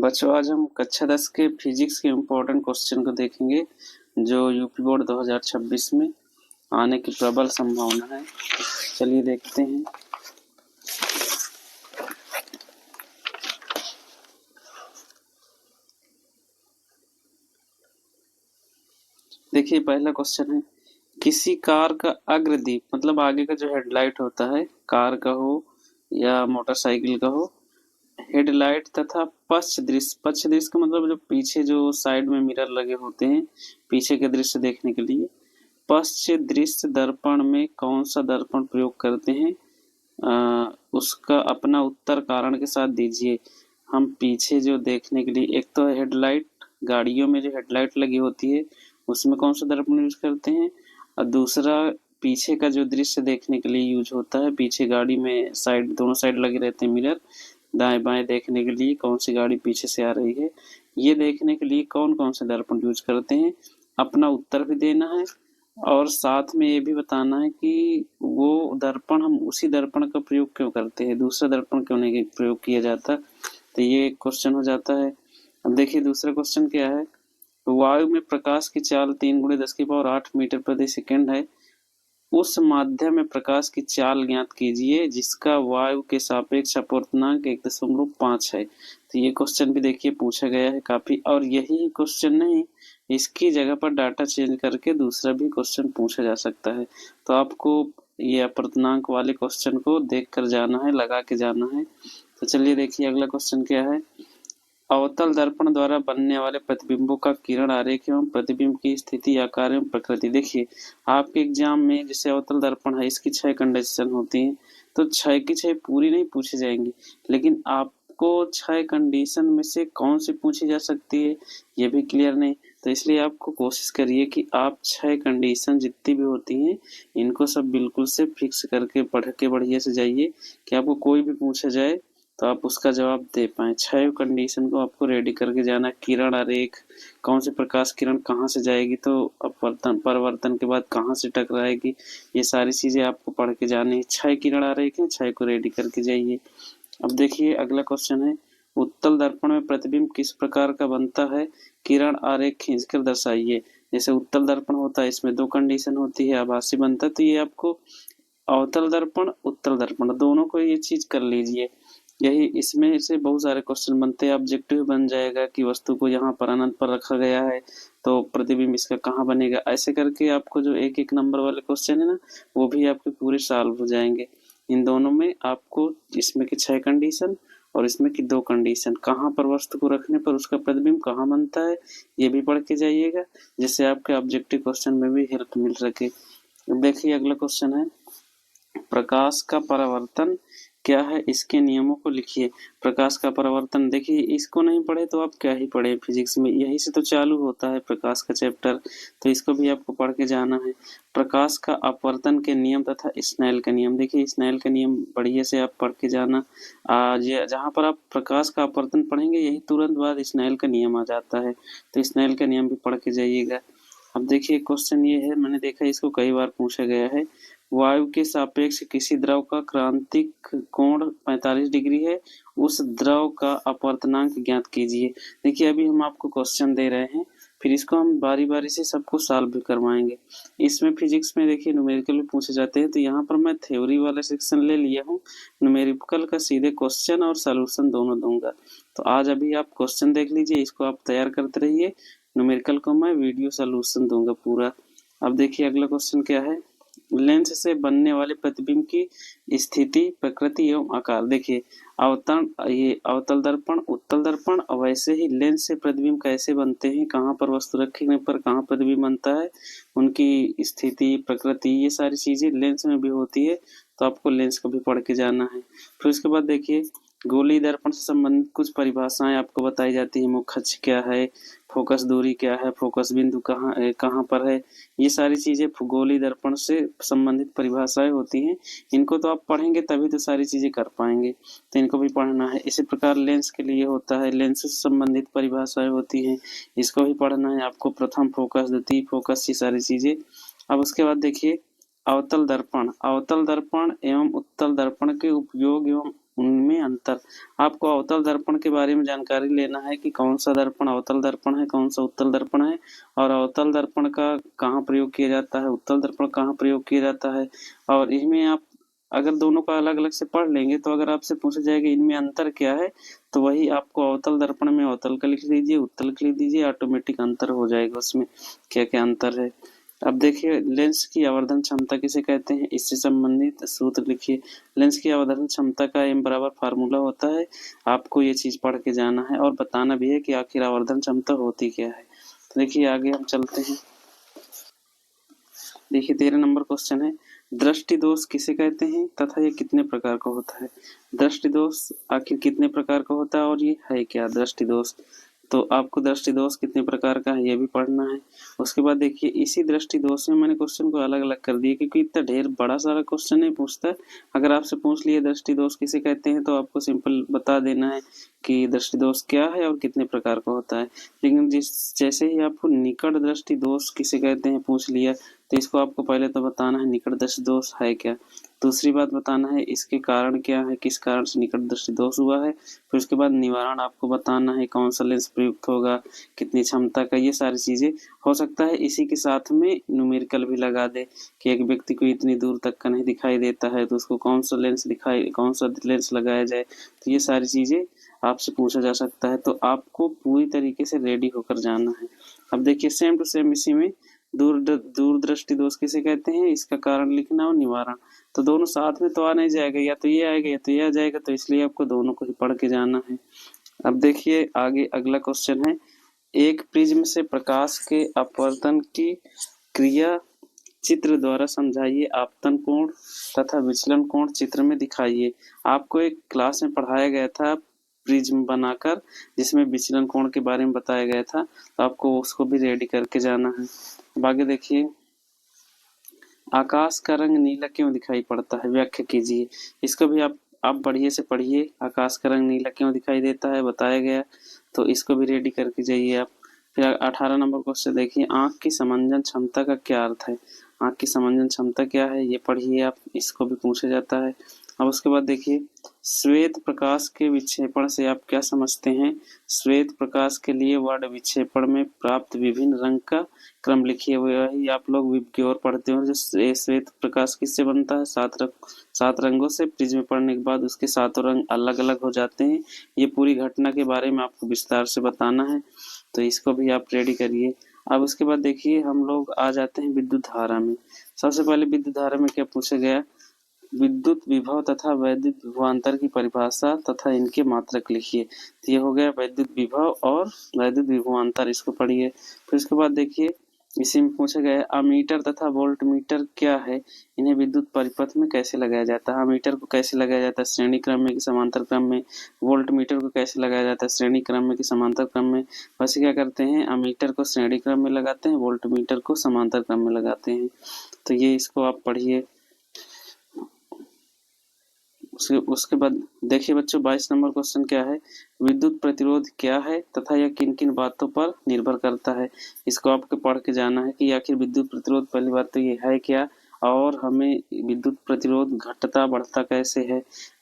बच्चों, आज हम कक्षा 10 के फिजिक्स के इम्पोर्टेंट क्वेश्चन को देखेंगे जो यूपी बोर्ड 2026 में आने की प्रबल संभावना है। चलिए देखते हैं। देखिए, पहला क्वेश्चन है, किसी कार का अग्रदीप मतलब आगे का जो हेडलाइट होता है, कार का हो या मोटरसाइकिल का हो, हेडलाइट तथा पश्च दृश्य का मतलब जो पीछे जो साइड में मिरर लगे होते हैं पीछे के दृश्य देखने के लिए, पश्च दृश्य दर्पण में कौन सा दर्पण प्रयोग करते हैं, उसका अपना उत्तर कारण के साथ दीजिए। हम पीछे जो देखने के लिए, एक तो हेडलाइट, गाड़ियों में जो हेडलाइट लगी होती है उसमें कौन सा दर्पण यूज करते हैं, और दूसरा पीछे का जो दृश्य देखने के लिए यूज होता है, पीछे गाड़ी में साइड दोनों साइड लगे रहते हैं मिरर, दाएं बाएं देखने के लिए कौन सी गाड़ी पीछे से आ रही है, ये देखने के लिए कौन कौन से दर्पण यूज करते हैं। अपना उत्तर भी देना है और साथ में ये भी बताना है कि वो दर्पण, हम उसी दर्पण का प्रयोग क्यों करते हैं, दूसरा दर्पण क्यों नहीं प्रयोग किया जाता। तो ये क्वेश्चन हो जाता है। अब देखिए दूसरा क्वेश्चन क्या है, वायु में प्रकाश की चाल 3×10⁸ मीटर प्रति सेकंड है। उस माध्यम में प्रकाश की चाल ज्ञात कीजिए जिसका वायु के सापेक्ष अपवर्तनांक 1.5 है। तो ये क्वेश्चन भी देखिए पूछा गया है काफी, और यही क्वेश्चन नहीं, इसकी जगह पर डाटा चेंज करके दूसरा भी क्वेश्चन पूछा जा सकता है। तो आपको ये अपवर्तनांक वाले क्वेश्चन को देख कर जाना है, लगा के जाना है। तो चलिए देखिए अगला क्वेश्चन क्या है, अवतल दर्पण द्वारा बनने वाले प्रतिबिंबों का किरण आरेख एवं प्रतिबिंब की स्थिति, आकार एवं प्रकृति। देखिए आपके एग्जाम में जैसे अवतल दर्पण है, इसकी 6 कंडीशन होती हैं, तो 6 की 6 पूरी नहीं पूछी जाएंगी, लेकिन आपको 6 कंडीशन में से कौन सी पूछी जा सकती है ये भी क्लियर नहीं। तो इसलिए आपको कोशिश करिए कि आप 6 कंडीशन जितनी भी होती हैं इनको सब बिल्कुल से फिक्स करके पढ़ के बढ़िया से जाइए कि आपको कोई भी पूछा जाए तो आप उसका जवाब दे पाए। 6 कंडीशन को आपको रेडी करके जाना। किरण आरेख, कौन से प्रकाश किरण कहाँ से जाएगी तो अपवर्तन परिवर्तन के बाद कहाँ से टकराएगी, ये सारी चीजें आपको पढ़ के जानी है। 6 किरण आरेख हैं, 6 को रेडी करके जाइए। अब देखिए अगला क्वेश्चन है, उत्तल दर्पण में प्रतिबिंब किस प्रकार का बनता है, किरण आरेख खींचकर दर्शाइए। जैसे उत्तल दर्पण होता है, इसमें 2 कंडीशन होती है, आभासी बनता है, तो ये आपको अवतल दर्पण उत्तल दर्पण दोनों को ये चीज कर लीजिए। यही इसमें से बहुत सारे क्वेश्चन बनते हैं। ऑब्जेक्टिव बन जाएगा कि वस्तु को यहाँ पर अनंत पर रखा गया है तो प्रतिबिंब इसका कहाँ बनेगा, ऐसे करके आपको जो एक एक नंबर वाले क्वेश्चन है ना, वो भी आपके पूरे सॉल्व हो जाएंगे। इन दोनों में आपको इसमें की 6 कंडीशन और इसमें की 2 कंडीशन, कहाँ पर वस्तु को रखने पर उसका प्रतिबिंब कहाँ बनता है, ये भी पढ़ के जाइएगा, जिससे आपके ऑब्जेक्टिव क्वेश्चन में भी हेल्प मिल सके। देखिए अगला क्वेश्चन है, प्रकाश का परावर्तन क्या है, इसके नियमों को लिखिए। प्रकाश का परावर्तन, देखिए इसको नहीं पढ़े तो आप क्या ही पढ़े, फिजिक्स में यही से तो चालू होता है प्रकाश का चैप्टर, तो इसको भी आपको पढ़ के जाना है। प्रकाश का अपवर्तन के नियम तथा स्नेल का नियम, देखिए स्नेल का नियम बढ़िया से आप पढ़ के जाना। जहाँ पर आप प्रकाश का अपवर्तन पढ़ेंगे यही तुरंत बाद स्नेल का नियम आ जाता है, तो स्नेल का नियम भी पढ़ के जाइएगा। अब देखिए क्वेश्चन ये है, मैंने देखा इसको कई बार पूछा गया है, वायु के सापेक्ष किसी द्रव का क्रांतिक कोण 45 डिग्री है, उस द्रव का अपवर्तनांक ज्ञात कीजिए। देखिए अभी हम आपको क्वेश्चन दे रहे हैं, फिर इसको हम बारी बारी से सबको सॉल्व भी करवाएंगे। इसमें फिजिक्स में देखिए न्यूमेरिकल भी पूछे जाते हैं, तो यहाँ पर मैं थ्योरी वाला सेक्शन ले लिया हूँ, न्यूमेरिकल का सीधे क्वेश्चन और सोल्यूशन दोनों दूंगा। तो आज अभी आप क्वेश्चन देख लीजिए, इसको आप तैयार करते रहिए, न्यूमेरिकल को मैं वीडियो सोल्यूशन दूंगा पूरा। अब देखिए अगला क्वेश्चन क्या है, लेंस से बनने वाले प्रतिबिंब की स्थिति, प्रकृति एवं आकार। देखिए अवतल दर्पण, उत्तल दर्पण, और वैसे ही लेंस से प्रतिबिंब कैसे बनते हैं, कहाँ पर वस्तु रखने पर कहाँ प्रतिबिंब बनता है, उनकी स्थिति, प्रकृति, ये सारी चीजें लेंस में भी होती है, तो आपको लेंस को भी पढ़ के जाना है। फिर उसके बाद देखिए गोलीय दर्पण से संबंधित कुछ परिभाषाएं आपको बताई जाती है। मुख्य अक्ष क्या है, फोकस दूरी क्या है, फोकस बिंदु कहाँ पर है, ये सारी चीजें गोलीय दर्पण से संबंधित परिभाषाएं होती हैं। इनको तो आप पढ़ेंगे तभी तो सारी चीजें कर पाएंगे, तो इनको भी पढ़ना है। इसी प्रकार लेंस के लिए होता है, लेंस से संबंधित परिभाषाएं होती हैं, इसको भी पढ़ना है आपको। प्रथम फोकस, द्वितीय फोकस, ये सारी चीजें। अब उसके बाद देखिए अवतल दर्पण एवं उत्तल दर्पण के उपयोग एवं उनमें अंतर। आपको अवतल दर्पण के बारे में जानकारी लेना है कि कौन सा दर्पण अवतल दर्पण है, कौन सा उत्तल दर्पण है, और अवतल दर्पण का कहाँ प्रयोग किया जाता है, उत्तल दर्पण कहाँ प्रयोग किया जाता है। और इसमें आप अगर दोनों का अलग अलग से पढ़ लेंगे तो अगर आपसे पूछा जाएगा इनमें अंतर क्या है, तो वही आपको अवतल दर्पण में अवतल का लिख लीजिए, उत्तल का लिख दीजिए, ऑटोमेटिक अंतर हो जाएगा उसमें क्या क्या अंतर है। अब देखिए लेंस की आवर्धन क्षमता किसे कहते हैं, इससे संबंधित सूत्र लिखिए। लेंस की आवर्धन क्षमता का m बराबर फार्मूला होता है, आपको ये चीज पढ़ के जाना है और बताना भी है कि आखिर आवर्धन क्षमता होती क्या है। तो देखिए आगे हम चलते हैं। देखिए 13 नंबर क्वेश्चन है, दृष्टि दोष किसे कहते हैं तथा ये कितने प्रकार का होता है। दृष्टि दोष आखिर कितने प्रकार का होता है और ये है क्या दृष्टि दोष, तो आपको दृष्टि दोष कितने प्रकार का है ये भी पढ़ना है। उसके बाद देखिए इसी दृष्टि दोष में मैंने क्वेश्चन को अलग अलग कर दिया क्योंकि इतना ढेर बड़ा सारा क्वेश्चन नहीं पूछता। अगर आपसे पूछ लिए दृष्टि दोष किसे कहते हैं तो आपको सिंपल बता देना है कि दृष्टि दोष क्या है और कितने प्रकार का होता है। लेकिन जैसे ही आपको निकट दृष्टि दोष किसे कहते हैं पूछ लिया तो इसको आपको पहले तो बताना है निकट दृष्टि दोष है क्या, दूसरी बात बताना है इसके कारण क्या है, किस कारण से निकट दृष्टि दोष हुआ है, फिर उसके बाद निवारण आपको बताना है, कौन सा लेंस प्रयुक्त होगा, कितनी क्षमता का, ये सारी चीजें। हो सकता है इसी के साथ में न्यूमेरिकल भी लगा दे कि एक व्यक्ति को इतनी दूर तक का नहीं दिखाई देता है तो उसको कौन सा लेंस लगाया जाए, तो ये सारी चीजें आपसे पूछा जा सकता है। तो आपको पूरी तरीके से रेडी होकर जाना है। अब देखिए सेम टू सेम इसी में दूरदृष्टि दोष किसे कहते हैं, इसका कारण लिखना और निवारण, तो दोनों साथ में तो आ नहीं जाएगा, या तो ये आएगा या तो ये आ जाएगा, तो इसलिए आपको दोनों को ही पढ़ के जाना है। अब देखिए आगे अगला क्वेश्चन है, एक प्रिज्म से प्रकाश के अपवर्तन की क्रिया चित्र द्वारा समझाइए, आपतन कोण तथा विचलन कोण चित्र में दिखाइए। आपको एक क्लास में पढ़ाया गया था प्रिज्म बनाकर जिसमें विचलन कोण के बारे में बताया गया था, तो आपको उसको भी रेडी करके जाना है। अब आगे देखिए, आकाश का रंग नीला क्यों दिखाई पड़ता है, व्याख्या कीजिए। इसको भी आप बढ़िया से पढ़िए, आकाश का रंग नीला क्यों दिखाई देता है बताया गया, तो इसको भी रेडी करके जाइए आप। फिर 18 नंबर क्वेश्चन देखिए, आंख की समंजन क्षमता का क्या अर्थ है, आंख की समंजन क्षमता क्या है ये पढ़िए आप, इसको भी पूछा जाता है। अब उसके बाद देखिए, श्वेत प्रकाश के विक्षेपण से आप क्या समझते हैं, श्वेत प्रकाश के लिए वर्ण विक्षेपण में प्राप्त विभिन्न रंग का क्रम लिखिए। वही आप लोग विप की ओर पढ़ते हो, जो श्वेत प्रकाश किससे बनता है, 7 रंगों से। प्रिज्म पढ़ने के बाद उसके 7 रंग अलग अलग हो जाते हैं, ये पूरी घटना के बारे में आपको विस्तार से बताना है, तो इसको भी आप रेडी करिए। अब उसके बाद देखिए हम लोग आ जाते हैं विद्युत धारा में। सबसे पहले विद्युत धारा में क्या पूछा गया, विद्युत विभव तथा वैद्युत विभवांतर की परिभाषा तथा इनके मात्रक लिखिए। तो ये हो गया वैद्युत विभव और वैद्युत विभवांतर, इसको पढ़िए। फिर उसके बाद देखिए इसी में पूछा गया है, अमीटर तथा वोल्ट मीटर क्या है, इन्हें विद्युत परिपथ में कैसे लगाया जाता है। अमीटर को कैसे लगाया जाता है, श्रेणी क्रम में कि समांतर क्रम में। वोल्ट मीटर को कैसे लगाया जाता है, श्रेणी क्रम में कि समांतर क्रम में। वैसे क्या करते हैं, अमीटर को श्रेणी क्रम में लगाते हैं, वोल्ट मीटर को समांतर क्रम में लगाते हैं। तो ये इसको आप पढ़िए। उसके बाद देखिए बच्चों 22 नंबर क्वेश्चन क्या है, विद्युत प्रतिरोध क्या है तथा यह किन किन बातों पर निर्भर करता है। इसको आपको पढ़ के जाना है कि आखिर विद्युत प्रतिरोध, पहली बात तो ये है क्या और हमें विद्युत प्रतिरोध घटता बढ़ता कैसे है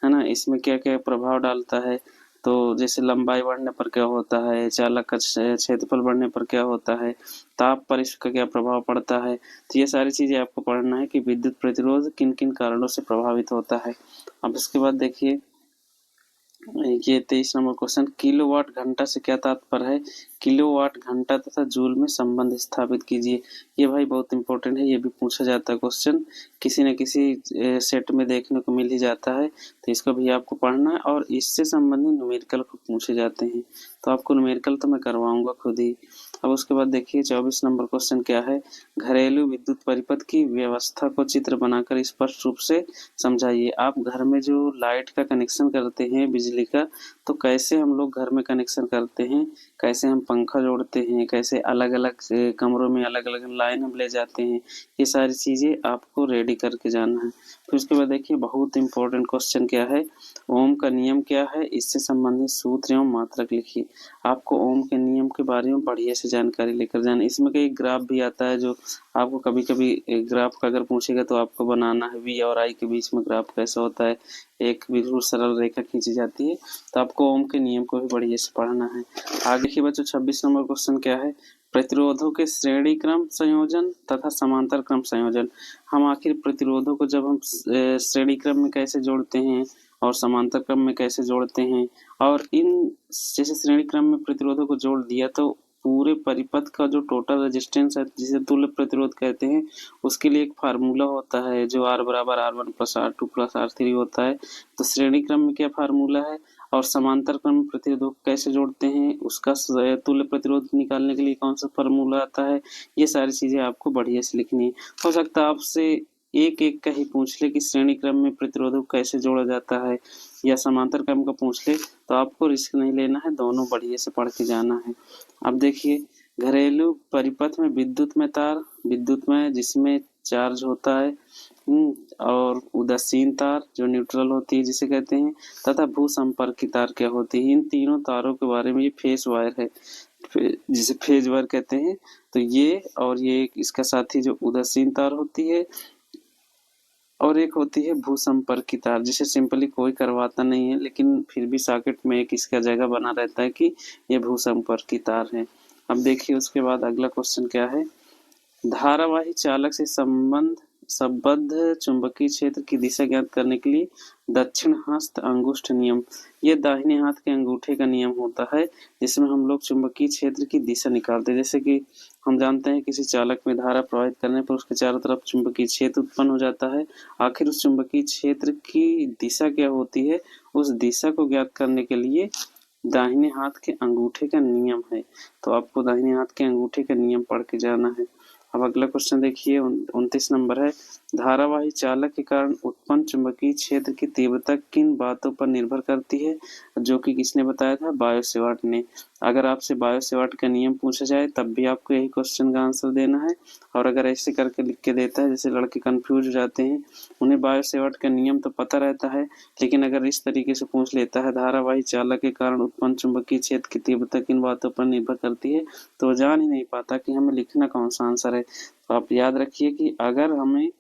ना, इसमें क्या क्या प्रभाव डालता है। तो जैसे लंबाई बढ़ने पर क्या होता है, चालक का क्षेत्रफल बढ़ने पर क्या होता है, ताप पर इसका क्या प्रभाव पड़ता है। तो ये सारी चीजें आपको पढ़ना है कि विद्युत प्रतिरोध किन किन कारणों से प्रभावित होता है। अब इसके बाद देखिए ये 23 नंबर क्वेश्चन, किलोवाट घंटा से क्या तात्पर्य है, किलोवाट घंटा तथा जूल में संबंध स्थापित कीजिए। ये भाई बहुत इंपॉर्टेंट है, ये भी पूछा जाता है क्वेश्चन, किसी न किसी सेट में देखने को मिल ही जाता है, तो इसको भी आपको पढ़ना है और इससे संबंधित न्यूमेरिकल को पूछे जाते हैं, तो आपको न्यूमेरिकल तो मैं करवाऊंगा खुद ही। अब उसके बाद देखिए 24 नंबर क्वेश्चन क्या है, घरेलू विद्युत परिपथ की व्यवस्था को चित्र बनाकर स्पष्ट रूप से समझाइए। आप घर में जो लाइट का कनेक्शन करते हैं बिजली का, तो कैसे हम लोग घर में कनेक्शन करते हैं, कैसे हम पंखा जोड़ते हैं, कैसे अलग अलग कमरों में अलग अलग लाइन हम ले जाते हैं, ये सारी चीजें आपको रेडी करके जाना है। फिर उसके बाद देखिए बहुत इंपॉर्टेंट क्वेश्चन क्या है, ओम का नियम क्या है, इससे संबंधित सूत्र एवं मात्रक लिखिए। आपको ओम के नियम के बारे में बढ़िया से जानकारी लेकर जाना। इसमें कई ग्राफ भी आता है जो आपको कभी कभी ग्राफ का अगर पूछेगा तो आपको बनाना है, वी और आई के बीच में ग्राफ कैसा होता है, एक बिल्कुल सरल रेखा खींची जाती है। तो आपको ओम के नियम को भी बढ़िया से पढ़ना है। आगे देखिए बच्चों 26 नंबर क्वेश्चन क्या है, प्रतिरोधों के श्रेणी क्रम संयोजन तथा समांतर क्रम संयोजन। हम आखिर प्रतिरोधों को जब हम श्रेणी क्रम में कैसे जोड़ते हैं और समांतर क्रम में कैसे जोड़ते हैं, और इन जैसे श्रेणी क्रम में प्रतिरोधों को जोड़ दिया तो पूरे परिपथ का जो टोटल रेजिस्टेंस है जिसे तुल्य प्रतिरोध कहते हैं, उसके लिए एक फार्मूला होता है जो R बराबर R1 plus R2 plus R3 होता है। तो श्रेणी क्रम में क्या फार्मूला है और समांतर क्रम में प्रतिरोधों को कैसे जोड़ते हैं, उसका तुल्य प्रतिरोध निकालने के लिए कौन सा फार्मूला आता है, ये सारी चीजें आपको बढ़िया से लिखनी है। हो सकता है आपसे एक एक का ही पूछ ले कि श्रेणी क्रम में प्रतिरोधों को कैसे जोड़ा जाता है, या समांतर क्रम का पूछ ले, तो आपको रिस्क नहीं लेना है, दोनों बढ़िया से पढ़ के जाना है। अब देखिए घरेलू परिपथ में विद्युत में जिसमें चार्ज होता है, और उदासीन तार जो न्यूट्रल होती है जिसे कहते हैं, तथा भू संपर्की तार क्या होती है। इन तीनों तारों के बारे में, ये फेस वायर है जिसे फेज वायर कहते हैं। तो ये और ये इसका साथी जो उदासीन तार होती है, और एक होती है भू संपर्की तार जिसे सिंपली कोई करवाता नहीं है, लेकिन फिर भी सॉकेट में एक इसका जगह बना रहता है कि ये भू संपर्की तार है। अब देखिए उसके बाद अगला क्वेश्चन क्या है, धारावाही चालक से संबद्ध चुंबकीय क्षेत्र की दिशा ज्ञात करने के लिए दक्षिण हस्त अंगुष्ठ नियम, ये दाहिने हाथ के अंगूठे का नियम होता है जिसमें हम लोग चुंबकीय क्षेत्र की दिशा निकालते हैं। जैसे कि हम जानते हैं किसी चालक में धारा प्रवाहित करने पर उसके चारों तरफ चुंबकीय क्षेत्र उत्पन्न हो जाता है। आखिर उस चुंबकीय क्षेत्र की दिशा क्या होती है, उस दिशा को ज्ञात करने के लिए दाहिने हाथ के अंगूठे का नियम है। तो आपको दाहिने हाथ के अंगूठे का नियम पढ़ के जाना है। अब अगला क्वेश्चन देखिए 29 नंबर है, धारावाही चालक के कारण उत्पन्न चुंबकीय क्षेत्र की तीव्रता किन बातों पर निर्भर करती है, जो कि किसने बताया था, बायो-सेवार्ट ने। अगर आपसे बायो-सेवार्ट का नियम पूछा जाए तब भी आपको यही क्वेश्चन का आंसर देना है, और अगर ऐसे करके लिख के देता है जैसे लड़के कंफ्यूज हो जाते हैं, उन्हें बायो-सेवार्ट का नियम तो पता रहता है, लेकिन अगर इस तरीके से पूछ लेता है धारावाही चालक के कारण उत्पन्न चुंबकीय क्षेत्र की तीव्रता किन बातों पर निर्भर करती है, तो जान ही नहीं पाता कि हमें लिखना कौन सा आंसर है। तो आप याद रखिए कि अगर हमें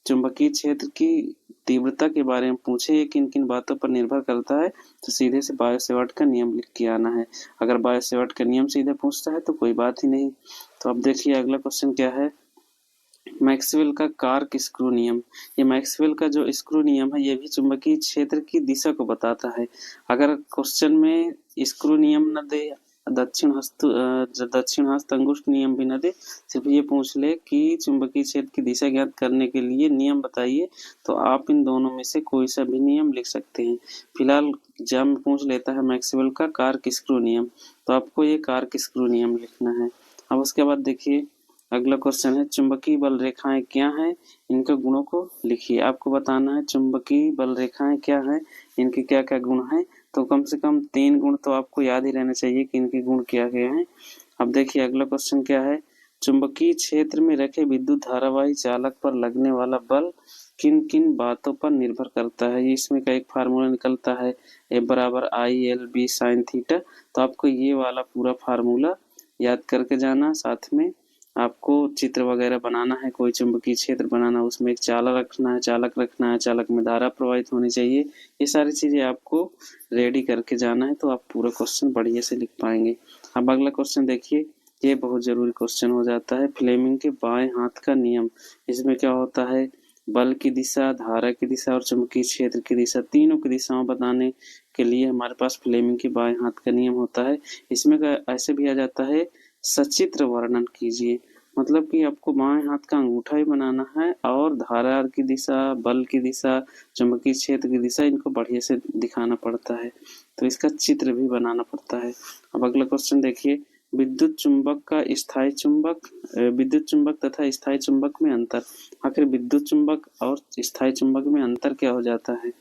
चुंबकीय क्षेत्र की तीव्रता के बारे में पूछे किन किन बातों पर निर्भर करता है, तो सीधे से बायो-सेवार्ट का नियम लिख के आना है। अगर बायो-सेवार्ट का नियम सीधे पूछता है तो कोई बात ही नहीं। तो अब देखिए अगला क्वेश्चन क्या है, मैक्सवेल का कार्क स्क्रू नियम। ये मैक्सवेल का जो स्क्रू नियम है ये भी चुंबकीय क्षेत्र की दिशा को बताता है। अगर क्वेश्चन में स्क्रू नियम न दे, दक्षिण हस्त अंगुष्ठ नियम भी न दे, सिर्फ ये पूछ ले कि चुंबकीय क्षेत्र की दिशा ज्ञात करने के लिए नियम बताइए, तो आप इन दोनों में से कोई सा भी नियम लिख सकते हैं। फिलहाल एग्जाम में पूछ लेता है मैक्सवेल का कार्क स्क्रू नियम, तो आपको ये कार्क स्क्रू नियम लिखना है। अब उसके बाद देखिए अगला क्वेश्चन है, चुंबकीय बल रेखाएं क्या हैं, इनके गुणों को लिखिए। आपको बताना है चुंबकीय बल रेखाएं क्या हैं, इनके क्या क्या गुण हैं। तो कम से कम 3 गुण तो आपको याद ही रहने चाहिए कि इनके गुण क्या क्या हैं। अब देखिए अगला क्वेश्चन क्या है, चुंबकीय क्षेत्र में रखे विद्युत धारावाही चालक पर लगने वाला बल किन किन बातों पर निर्भर करता है। इसमें का एक फार्मूला निकलता है F बराबर ILB sin थीटा। तो आपको ये वाला पूरा फार्मूला याद करके जाना, साथ में आपको चित्र वगैरह बनाना है, कोई चुंबकीय क्षेत्र बनाना, उसमें एक चालक रखना है, चालक में धारा प्रवाहित होनी चाहिए। ये सारी चीजें आपको रेडी करके जाना है, तो आप पूरा क्वेश्चन बढ़िया से लिख पाएंगे। अब अगला क्वेश्चन देखिए, ये बहुत जरूरी क्वेश्चन हो जाता है, फ्लेमिंग के बाएं हाथ का नियम। इसमें क्या होता है, बल की दिशा, धारा की दिशा और चुंबकीय क्षेत्र की दिशा, तीनों की दिशाओं बताने के लिए हमारे पास फ्लेमिंग के बाएं हाथ का नियम होता है। इसमें ऐसे भी आ जाता है, सचित्र वर्णन कीजिए, मतलब कि आपको बाएं हाथ का अंगूठा ही बनाना है और धारा की दिशा, बल की दिशा, चुंबकीय क्षेत्र की दिशा, इनको बढ़िया से दिखाना पड़ता है, तो इसका चित्र भी बनाना पड़ता है। अब अगला क्वेश्चन देखिए, विद्युत चुंबक तथा स्थायी चुंबक में अंतर। आखिर विद्युत चुंबक और स्थायी चुंबक में अंतर क्या हो जाता है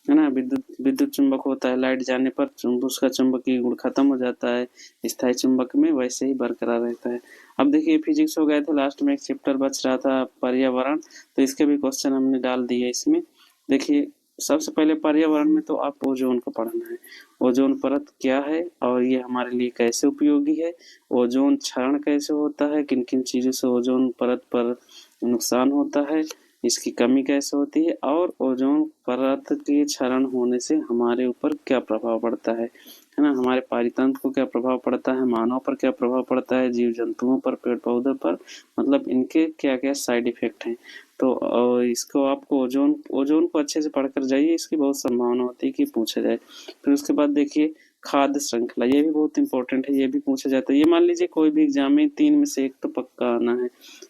ना। विद्युत चुंबक होता है, लाइट जाने पर उसका चुंबकीय गुण खत्म हो जाता है, स्थायी चुंबक में वैसे ही बरकरार रहता है। अब देखिए फिजिक्स हो गए थे, लास्ट में एक चैप्टर बच रहा था पर्यावरण, तो इसके भी क्वेश्चन हमने डाल दिए इसमें। देखिए, सबसे पहले पर्यावरण में तो आप ओजोन को पढ़ना है। ओजोन परत क्या है और ये हमारे लिए कैसे उपयोगी है, ओजोन क्षरण कैसे होता है, किन किन चीज़ों से ओजोन परत पर नुकसान होता है, इसकी कमी कैसे होती है और ओजोन परत के क्षरण होने से हमारे ऊपर क्या प्रभाव पड़ता है ना, हमारे पारितंत्र को क्या प्रभाव पड़ता है, मानव पर क्या प्रभाव पड़ता है, जीव जंतुओं पर, पेड़ पौधों पर, मतलब इनके क्या क्या साइड इफेक्ट हैं। तो इसको आपको ओजोन ओजोन को अच्छे से पढ़कर जाइए, इसकी बहुत संभावना होती है कि पूछा जाए। फिर उसके बाद देखिए खाद्य श्रृंखला, ये भी बहुत इंपॉर्टेंट है, ये भी पूछा जाता है। ये मान लीजिए कोई भी एग्जाम में 3 में से 1 तो पक्का आना है।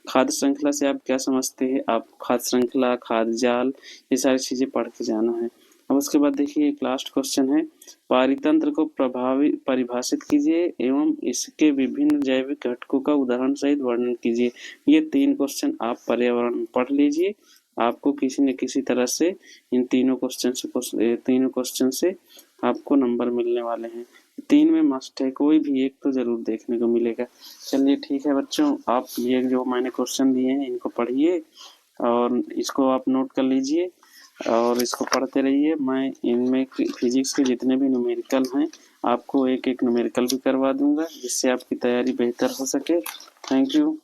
खाद्य श्रृंखला से आप क्या समझते हैं, आप खाद्य श्रृंखला, खाद्य जाल, ये सारी चीजें पढ़ के जाना है। अब उसके बाद देखिए एक लास्ट क्वेश्चन है, पारितंत्र को प्रभावी परिभाषित कीजिए एवं इसके विभिन्न जैविक घटकों का उदाहरण सहित वर्णन कीजिए। ये 3 क्वेश्चन आप पर्यावरण में पढ़ लीजिए, आपको किसी न किसी तरह से इन तीनों क्वेश्चन से आपको नंबर मिलने वाले हैं। 3 में मस्ट है, कोई भी एक तो जरूर देखने को मिलेगा। चलिए ठीक है बच्चों, आप ये जो मैंने क्वेश्चन दिए हैं इनको पढ़िए और इसको आप नोट कर लीजिए और इसको पढ़ते रहिए। मैं इनमें फिजिक्स के जितने भी न्यूमेरिकल हैं आपको एक एक न्यूमेरिकल भी करवा दूंगा, जिससे आपकी तैयारी बेहतर हो सके। Thank you.